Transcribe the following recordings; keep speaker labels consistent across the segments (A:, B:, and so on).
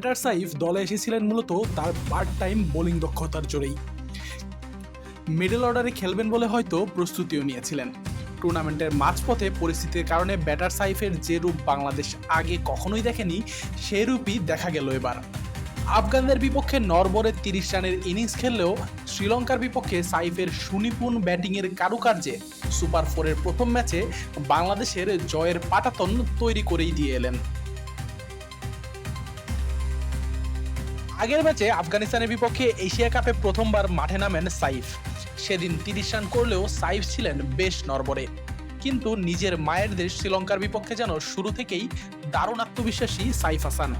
A: Batter Saif দলে এসেছিলেন মূলত তার পার্ট টাইম বোলিং দক্ষতার জোরেই। মিডল অর্ডারে খেলবেন বলে হয়তো প্রস্তুতিও নিয়েছিলেন। টুর্নামেন্টের মাঝপথে পরিস্থিতির কারণে ব্যাটার সাইফের যে রূপ বাংলাদেশ আগে কখনোই দেখেনি, সেই রূপই দেখা গেল এবার। আফগানদের বিপক্ষে নরবরে ৩০ রানের ইনিংস খেললেও শ্রীলঙ্কার বিপক্ষে সাইফের সুনিপুণ ব্যাটিংয়ের কারুকার্যে সুপার 4-এর প্রথম ম্যাচে বাংলাদেশের জয়ের পাটাতন তৈরি করেই দিয়ে এলেন। আগের ম্যাচে আফগানিস্তানের বিপক্ষে এশিয়া কাপে প্রথমবার মাঠে নামেন সাইফ। সেদিন ৩০ রান করলেও সাইফ ছিলেন বেশ নড়বড়ে। কিন্তু নিজের মায়ের দেশ শ্রীলঙ্কার বিপক্ষে যেন শুরু থেকেই দারুণ আত্মবিশ্বাসী সাইফ হাসান।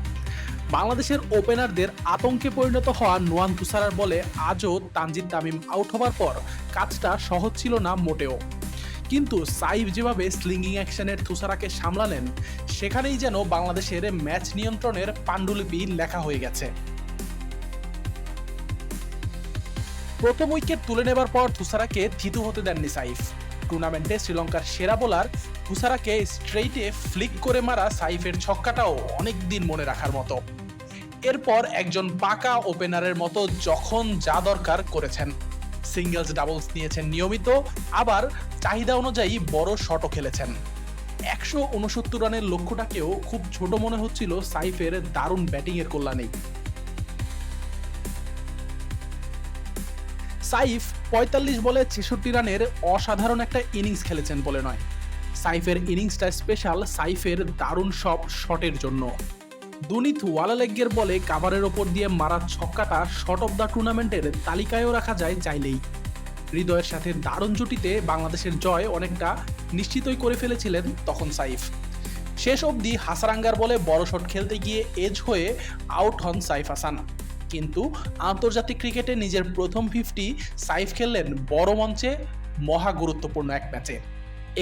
A: বাংলাদেশের ওপেনারদের আতঙ্কে পরিণত হওয়া নোয়ান তুষারার বলে আজও তানজিদ তামিম আউট হবার পর কাজটা সহজ ছিল না মোটেও। কিন্তু সাইফ যেভাবে স্লিঙ্গিং অ্যাকশনের তুষারাকে সামলালেন, সেখানেই যেন বাংলাদেশের ম্যাচ নিয়ন্ত্রণের পাণ্ডুলিপি লেখা হয়ে গেছে। প্রথম উইকেট তুলে নেবার পর তুষারাকে থিতু হতে দেননি সাইফ। টুর্নামেন্টে শ্রীলঙ্কার সেরা বোলার তুষারাকে স্ট্রেইটে ফ্লিক করে মারা সাইফের ছক্কাটাও অনেক দিন মনে রাখার মতো। এরপর একজন পাকা ওপেনারের মতো যখন যা দরকার করেছেন। সিঙ্গেলস ডাবলস নিয়েছেন নিয়মিত, আবার চাহিদা অনুযায়ী বড় শটও খেলেছেন। ১৬৯ রানের লক্ষ্যটাকেও খুব ছোট মনে হচ্ছিল সাইফের দারুণ ব্যাটিংয়ের কল্যাণেই। সাইফ ৪৫ বলে ৬৬ রানের অসাধারণ একটা ইনিংস খেলেছেন বলে নয়, সাইফের ইনিংসটা স্পেশাল সাইফের দারুণ সব শটের জন্য। দুনিত ওয়ালালেগ্যের বলে কাভারের ওপর দিয়ে মারা ছক্কাটা শট অব দ্য টুর্নামেন্টের তালিকায়ও রাখা যায় চাইলেই। হৃদয়ের সাথে দারুণ জুটিতে বাংলাদেশের জয় অনেকটা নিশ্চিতই করে ফেলেছিলেন তখন সাইফ। শেষ অবধি হাসারাঙ্গার বলে বড় শট খেলতে গিয়ে এজ হয়ে আউট হন সাইফ হাসান। কিন্তু আন্তর্জাতিক ক্রিকেটে নিজের প্রথম 50 সাইফ খেললেন বড় মঞ্চে, মহা গুরুত্বপূর্ণ এক ম্যাচে।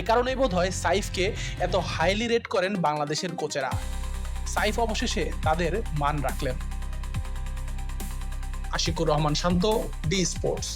A: এ কারণেই বোধহয় সাইফকে এত হাইলি রেট করেন বাংলাদেশের কোচেরা। সাইফ অবশেষে তাদের মান রাখলেন। আশিকুর রহমান শান্ত, ডি স্পোর্টস।